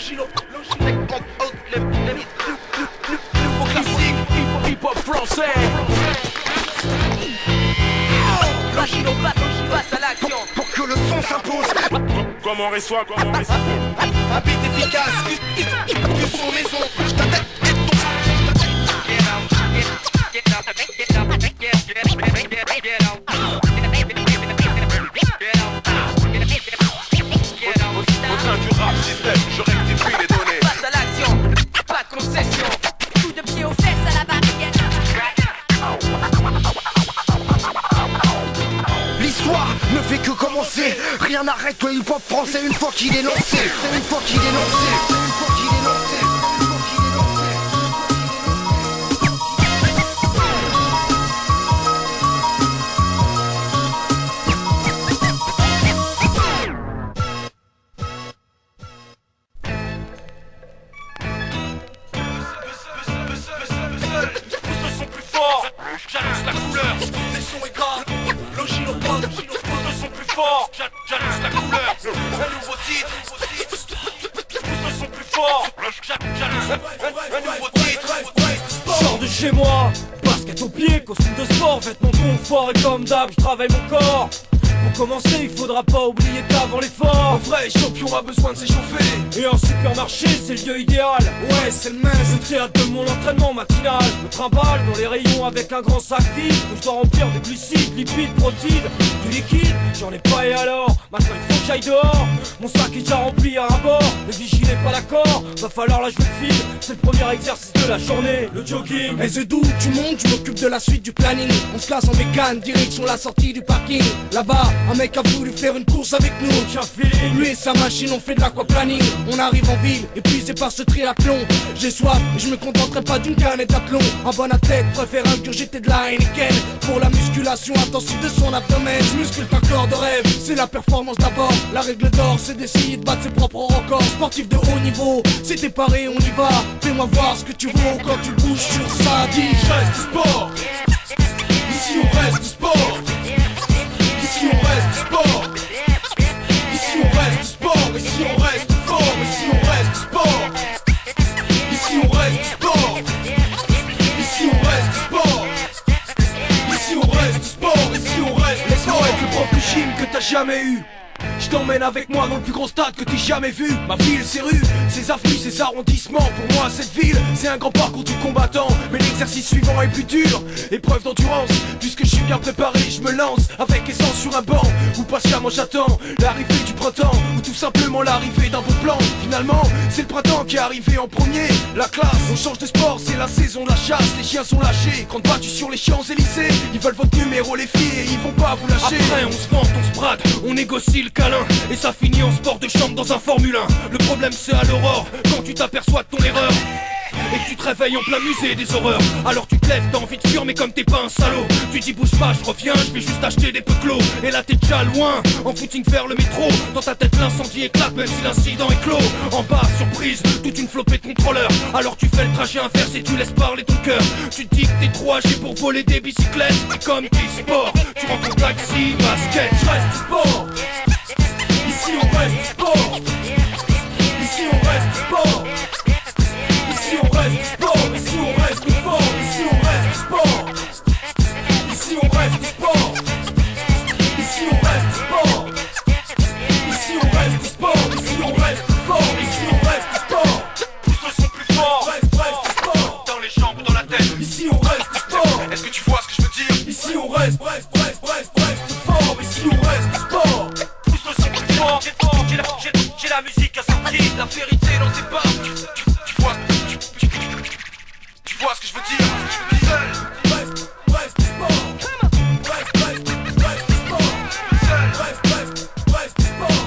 Nouveau classique, hip-hop français. Logilo passe à l'action Pour que le son s'impose. Comment on reçoit, Un beat efficace, du son maison. Je t'attaque et ton au sein du rap système, je rectifie les données. Passe à l'action, pas de concession. Coup de pied aux fesses à la barrière. L'histoire ne fait que commencer. Rien n'arrête le hip-hop français une fois qu'il est lancé. C'est une fois qu'il est lancé. C'est une fois qu'il est lancé. J'annonce la couleur, les sons est grave. Logilo prod, pousse le son plus fort. J'annonce la couleur, un nouveau titre. Pousse le son plus fort. J'annonce un nouveau titre. Sors de chez moi, basket au pied, costume de sport, vêtements confort et comme d'hab, je travaille mon corps. Pour commencer, il faudra pas oublier qu'avant l'effort, Un vrai champion a besoin de s'échauffer. et un supermarché, c'est le lieu idéal. Ouais, c'est le même, le théâtre de mon entraînement matinal. Je me trimballe dans les rayons avec un grand sac vide où je dois remplir de glucides, lipides, protides, du liquide. J'en ai pas et alors, maintenant il faut que j'aille dehors. Mon sac est déjà rempli à bord, le vigile est pas d'accord, va falloir la jouer de fil. C'est le premier exercice de la journée, le jogging. Et c'est d'où tu montes, je m'occupe de la suite du planning. On se classe en mécane, direction la sortie du parking. Là-bas, un mec a voulu faire une course avec nous. Aucun feeling. Lui et sa machine ont fait de l'aquaplaning. On arrive en ville, épuisé par ce triathlon. J'ai soif, et je me contenterai pas d'une canette d'aplomb. Un bon athlète préfère ingurgiter de la Heineken. Pour la musculation intensive de son abdomen, je muscule un corps de rêve, c'est la performance d'abord. La règle d'or, c'est d'essayer de battre ses propres records. Sportif de haut niveau, si t'es paré, on y va. Fais-moi voir ce que tu vaux quand tu bouges sur ça. Dis, Je reste du sport. Ici on reste du sport. Ici on reste du sport. Ici on reste du sport. Ici on reste fort. Ici on reste du sport. Ici on reste du sport. Ici on reste du sport. Ici on reste du sport. Ici on reste du sport. Laisse-moi être le prof de gym que t'as jamais eu. Je t'emmène avec moi dans le plus grand stade que t'aies jamais vu. Ma ville, ses rues, ses avenues, ses arrondissements. Pour moi, cette ville, c'est un grand parcours du combattant. Mais l'exercice suivant est plus dur, épreuve d'endurance. Puisque je suis bien préparé, je me lance avec essence sur un banc où patiemment j'attends l'arrivée du printemps, ou tout simplement l'arrivée d'un bon plan. Finalement, c'est le printemps qui est arrivé en premier. La classe, on change de sport, c'est la saison de la chasse. Les chiens sont lâchés, grande battue sur les Champs-Élysées. Ils veulent votre numéro les filles et ils vont pas vous lâcher. Après on se vante, on se brade, on négocie le câlin. Et ça finit en sport de chambre dans un Formule 1. Le problème c'est à l'aurore, quand tu t'aperçois de ton erreur et que tu te réveilles en plein musée des horreurs. Alors tu te lèves, t'as envie de fuir mais comme t'es pas un salaud, tu dis bouge pas, je reviens, je vais juste acheter des peclos. Et là t'es déjà loin, en footing vers le métro. Dans ta tête l'incendie éclate même si l'incident est clos. En bas, surprise, toute une flopée de contrôleurs. Alors tu fais le trajet inverse et tu laisses parler ton cœur. Tu te dis que t'es trop âgé pour voler des bicyclettes. Et comme t'es sport, tu rentres en taxi, basket. Je reste du sport. Ici on reste du sport. Ici on reste du sport. Ici on reste du sport. Ici on reste du fort. Ici on reste du sport. Ici on reste du sport. Ici on reste du sport. Ici on reste du sport. Ici on reste du fort. Ici on reste du sport. Pousse le son plus fort. Reste du sport. Dans les jambes, dans la tête. Ici on reste du sport. Est-ce que tu vois ce que je veux dire? Ici on reste du fort. Ici on reste du sport. Pousse le son plus fort. J'ai la musique à sortir. La vérité dans tes pas. Tu vois ce que je veux dire? Reste du sport. Reste du sport. Reste du sport.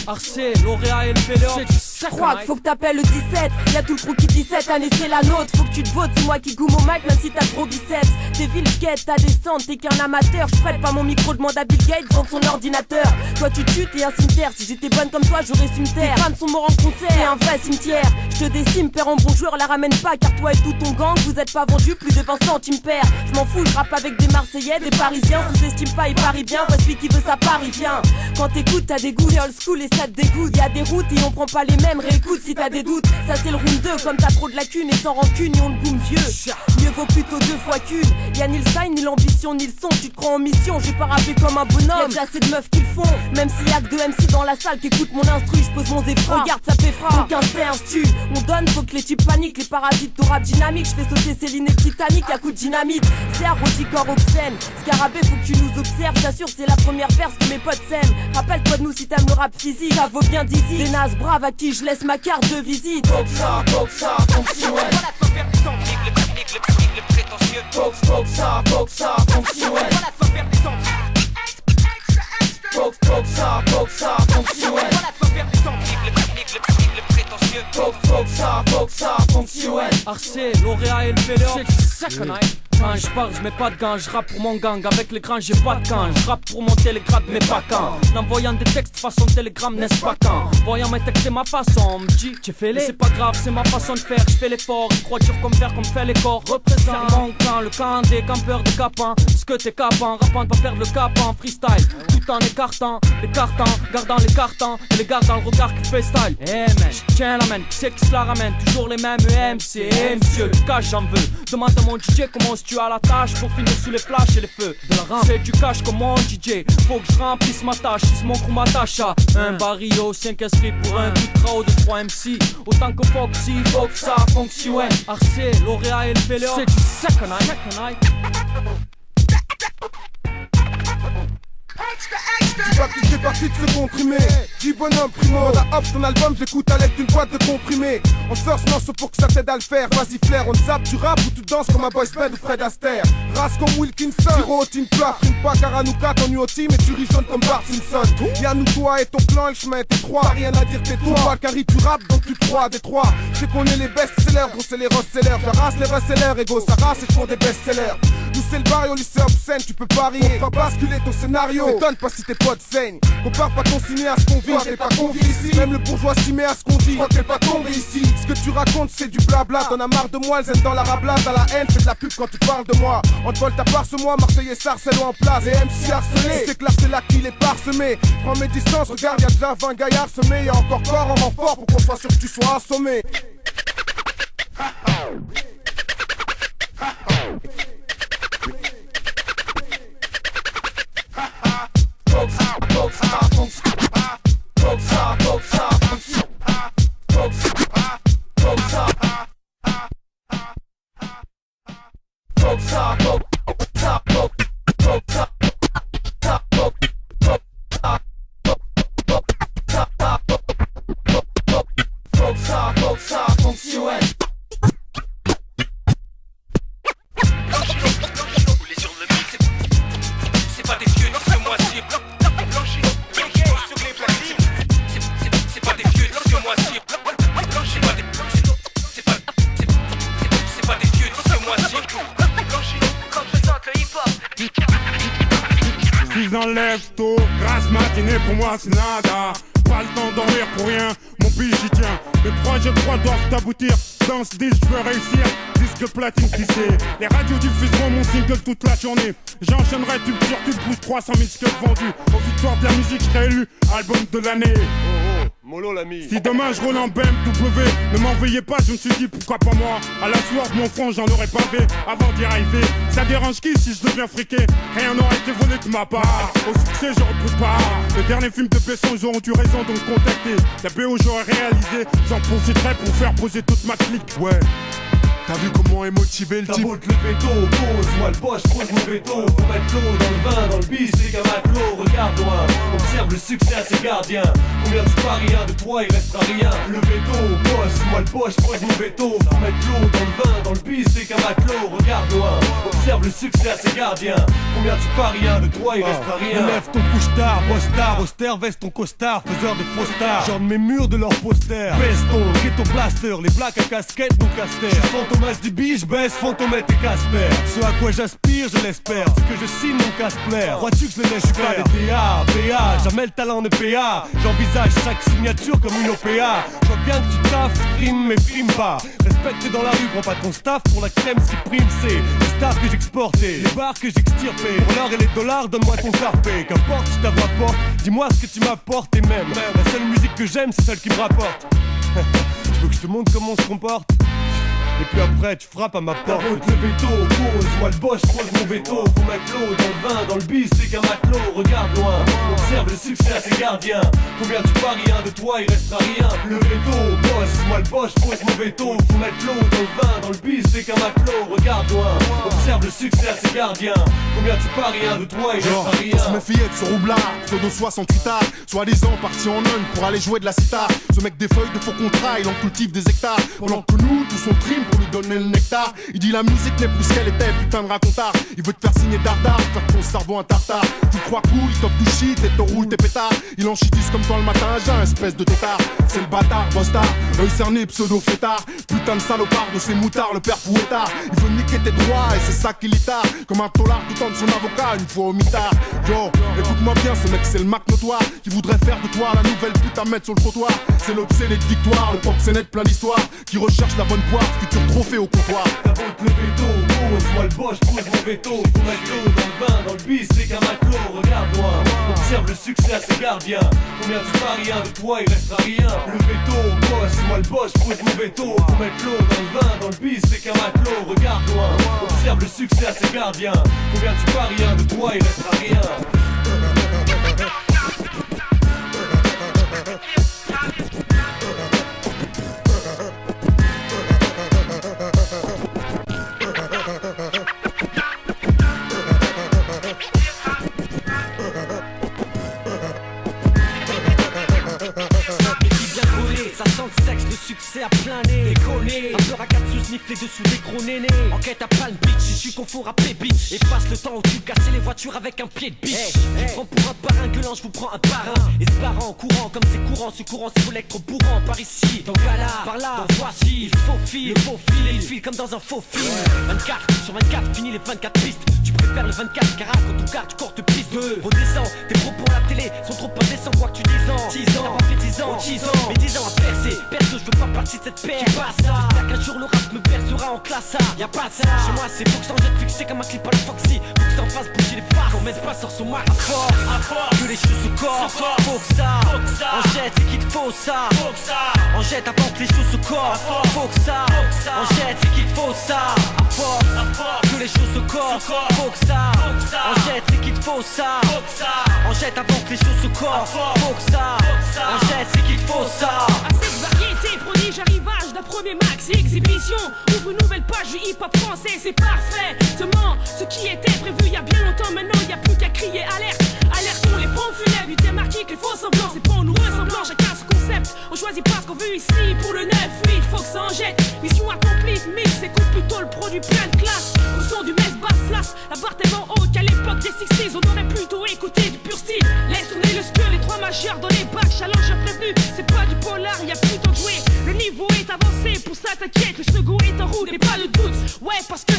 Arcé, L'Oréal et le Félor, Crois faut que t'appelles le 17. Y'a tout le crew qui dit cette année c'est la nôtre. Faut que tu te votes, c'est moi qui goûme au mic même si t'as gros biceps. T'es vulgaire, t'as descente, t'es qu'un amateur. J'prête pas mon micro, demande à Bill Gates, vendre son ordinateur. Toi tu tues, t'es un cimetière. Si j'étais bonne comme toi, j'aurais su me taire. Tes fans sont morts en concert, t'es un vrai cimetière. J'te décime, père en bon joueur, la ramène pas. Car toi et tout ton gang, vous êtes pas vendus plus de 20 centimes père. J'm'en fous, j'rappe avec des Marseillais, des Parisiens. Sous-estime pas, il parie bien, voici celui qui veut sa part, il vient. Quand t'écoutes, t'as des goûts, t'es old school et ça te dégoûte. Y'a des routes et on prend pas les mêmes, réécoute si t'as des doutes. Ça c'est le round 2, comme t'as trop de lacunes et sans rancune, et on le boum vieux. Mieux vaut plutôt 2 fois qu'une. Y'a ni le style, ni l'ambition, ni le son. Tu te crois en mission, j'ai pas rappé comme un bonhomme. Y'a déjà assez de meufs qui le font. Même s'il y a que 2 MC dans la salle qui écoutent mon instru, j'pose mon zéphra. Regarde, ça fait fra. Donc un tu. On donne, faut que les types paniquent. Les parasites au rap dynamique. J'fais sauter Céline et Titanic à coup de dynamite. C'est arrotique, corps obscène. Scarabée, faut que tu nous observes. J'assure, c'est la première verse que mes potes s'aiment. Rappelle-toi de nous si t'aimes le rap physique. Ça vaut bien d'ici. Des nazes braves à qui je laisse ma carte de visite. Boxa, fonction, ouais. Voilà de quoi faire du sang, le prétentieux. Boxa, fonction, ouais. Voilà de quoi faire du sang. Boxa, fonction, ouais. Voilà de quoi faire du sang, le prétentieux. Boxa, fonction, ouais. Arcé, lauréat et le vélo, c'est ça qu'on a. Quand je parle, je mets pas de gants, je rappe pour mon gang. Avec les grands, j'ai pas de camp. Je rappe pour mon télégramme, mais pas quand. En envoyant des textes façon télégramme, n'est-ce pas quand? Voyant mes textes, c'est ma façon. On me dit, j'ai fait les. C'est pas grave, c'est ma façon de faire. Je fais l'effort, je crois dur comme fer, comme fait les corps. Représente mon camp, le camp des campeurs de capins. Ce que t'es capant, rappant de pas perdre le cap en freestyle. Tout en écartant les cartons, gardant les cartons. Et les gardant le regard qui fait style. Eh man, tiens la main, qui c'est qui se la ramène? Toujours les mêmes MC, monsieur, du cash j'en veux. Demande à mon DJ comment tu as la tâche pour finir sous les flashs et les feux de la rampe. C'est du cash comme mon DJ. Faut que je remplisse ma tâche. Si mon crew m'attache à un barrio, 5 esprits pour un coup de trao de 3 MC. Autant que Foxy, faut que ça fonctionne. Arcé, lauréat et le vélo, c'est du second eye. Tu vois qu'il fait partie de ce comprimé. Dis bonhomme primo, on a off ton album, j'écoute à l'aide d'une boîte de comprimés. On sort ce morceau pour que ça t'aide à le faire. Vas-y flair, on zappe, tu rappes ou tu danses comme un boys band ou Fred Astaire. Race comme Wilkinson, tu rotines plat, frime pas car à nous 4 on au team et tu risonnes comme Bart Simpson. Y'a nous toi et ton plan, le chemin est étroit. Pas rien à dire, tais-toi. Pas Carrie, tu rappes donc tu crois des 3. Je sais qu'on est les best-sellers, gros c'est les Ross-sellers. Je race les Ross-sellers, égaux, ça race et font des best-sellers. Nous c'est le barrio, lycée obscène, tu peux pas rire. On va basculer ton scénario, m'étonne pas si tes potes saignent. Compare pas ton ciné à ce qu'on vit, t'es pas convié ici. Même le bourgeois s'y met à ce qu'on dit, crois que t'es pas tombé ici. Ce que tu racontes c'est du blabla, t'en as marre de moi, elles aiment dans la rablade. Dans la haine, fais de la pub quand tu parles de moi. On te vole ta part ce mois, Marseillais Sarcelo en place. Et MC harcelé, c'est que là c'est là qu'il est parsemé. Prends mes distances, regarde y'a déjà 20 gaillards semés. Y'a encore corps en renfort pour qu'on soit sûr que tu sois assommé. Tôt, grasse matinée pour moi c'est nada. Pas le temps dormir pour rien, mon pays j'y tiens. Mes projets doivent aboutir. Dans ce disque je veux réussir, disque platine tissé. Les radios diffuseront mon single toute la journée. J'enchaînerai tube sur tube, plus 300 000 scuds vendus. Aux victoires de la musique, je serai élu album de l'année. Molo l'ami. Si demain je roule en BMW, ne m'en veuillez pas, je me suis dit pourquoi pas moi. À la soirée mon front j'en aurais pas fait avant d'y arriver. Ça dérange qui si je deviens friqué? Rien n'aurait été volé de ma part. Au succès j'aurais pris part. Le dernier film de Besson, ils auront eu raison de me contacter. La BO j'aurais réalisé, j'en profiterai pour faire poser toute ma clique. Ouais. T'as vu comment est motivé le type? T'as beau te lever tôt, pose, moi le boss, pose mon veto. Faut mettre l'eau dans le vin, dans le bis, c'est qu'un matelot, regarde loin. Observe le succès à ses gardiens. Combien tu paries, de toi il restera rien. Le veto, boss, moi le boss, pose mon veto. Faut mettre l'eau dans le vin, dans le bis, c'est qu'un matelot. Regarde loin, observe le succès à ses gardiens. Combien tu paries, de toi il restera rien. Lève ton couche-tard, boss-tard, austère, veste ton costard, faiseur des faux stars. Genre mes murs de leurs posters. Baisse ton ghetto blaster, les blacks à casquette, non caster. J'suis fantomas du biche, baisse, fantomette et Casper. Ce à quoi j'aspire, je l'espère. Ce que je signe, mon casse-plaire. Crois-tu que je le laisse faire? Des DA, BA, jamais le talent de PA. J'envisage chaque signature comme une OPA. Je vois bien que tu taffes, prime mais frime pas. Respecte dans la rue, prends pas ton staff pour la crème qui prime. C'est les stars que j'exportais, les bars que j'extirpais. Pour l'or et les dollars, donne-moi ton carpé. Qu'importe si ta voix porte, dis-moi ce que tu m'apportes. Et même, la seule musique que j'aime, c'est celle qui me rapporte. Tu veux que je te montre comment on se comporte? Et puis après tu frappes à ma porte. Le veto, pose, moi le boss, pose mon veto. Faut mettre l'eau dans le vin, dans le bis, c'est qu'un matelot. Regarde loin, observe le succès à ses gardiens. Combien tu paries, de toi il restera rien. Le veto, boss, moi le boss, pose mon veto. Faut mettre l'eau dans le vin, dans le bis, c'est qu'un matelot. Regarde loin, observe le succès à ses gardiens. Combien tu paries, de toi il restera rien. Faut se méfier de ce roublard, pseudo 68 arts. Soi-disant parti en Inde pour aller jouer de la sitar. Ce mec des feuilles de faux contrats, il en cultive des hectares. Pendant que nous, tous on trime pour lui donner le nectar. Il dit la musique n'est plus ce qu'elle était, putain de racontard. Il veut te faire signer dardard, faire ton cerveau un tartare. Tu crois cool, il top du shit et te roule tes pétards. Il en chitisse comme toi le matin à jeun, espèce de tétard. C'est le bâtard, bostard, œil cerné, pseudo fêtard. Putain de salopard de ses moutards, le père fouettard. Il veut niquer tes droits et c'est ça qui l'itard. Comme un tolard tout en de son avocat une fois au mitard. Yo, écoute-moi bien, ce mec c'est le Mac notoire qui voudrait faire de toi la nouvelle pute à mettre sur le trottoir. C'est l'obsédé de victoire, le proxénète plein d'histoire qui recherche la bonne poire, futur trophée au comptoir. T'as beau te le veto, pose, moi le boss, pose mon veto. Faut mettre l'eau dans le vin, dans le bis, c'est qu'un matelot. Regarde loin, observe le succès à ses gardiens. Combien tu paries, de toi il restera rien. Le veto, boss, moi le boss, pose mon veto. Faut mettre l'eau dans le vin, dans le bis, c'est qu'un matelot. Regarde loin, observe le succès à ses gardiens. Combien tu paries, de toi il restera rien. Succès à plein nez, déconné. Rappeur à 4 sous snifflé dessous des gros nénés. Enquête à Palm Beach, si tu confonds rap et beat. Efface le temps où tu cassais les voitures avec un pied de biche. Tu prends pour un parrain gueulant, je vous prends un parrain. Et se barrant en courant comme c'est courant. Ce courant c'est vos électro-bourrant. Par ici, dans Gala, par là, dans voici. Il faut fil, il file comme dans un faux film. 24 sur 24, fini les 24 pistes. Tu préfères le 24 car quand ton garde, tu cours de piste. Redescends, tes propos à la télé sont trop indécents. Quoi que tu 10 ans, 10 ans, t'as pas fait 10 ans, 10 ans. Mais 10 ans à percer, perso, je veux pas partie de cette paire. Tu passes ça, j'espère qu'un jour le rap me percera en classe A. Y'a pas de ça, chez moi c'est Fox en jet fixé comme un clip à la Foxy. Faut que t'en fasses bouger les faces, qu'on mette pas sur son marque. À force, que les choses se corsent. Faut que ça, en jette c'est qu'il te faut ça. En jette avant que les choses se corsent. Faut que ça, en jette c'est qu'il te faut ça. À force, que les choses se corsent. Faut que ça, en jette c'est qu'il te faut ça. En jette avant que les choses se corsent. Faut que ça, en jette c'est qu'il te faut ça. Variété, prodige, arrivage d'un premier max et exhibition. Ouvre une nouvelle page du hip-hop français, c'est parfait. Ce qui était prévu il y a bien longtemps, maintenant il y a plus qu'à crier alerte. Alertons les pompes funèbres, du thème article, les faux semblants. C'est pas en nous ressemblant, chacun ce concept. On choisit pas ce qu'on veut ici pour le 9-8, faut que ça en jette. Mission accomplie, mix, écoute plutôt le produit plein de classe. Au son du mess basse flash, la barre tellement haute qu'à l'époque des 60s, on aurait plutôt écouté du pur style. Laisse tourner le skull, les trois majeurs dans les bacs, challenge prévenu. C'est pas du polar, y a plus temps de jouer. Le niveau est avancé, pour ça t'inquiète, le second est en route, mais pas de doute. Ouais, parce que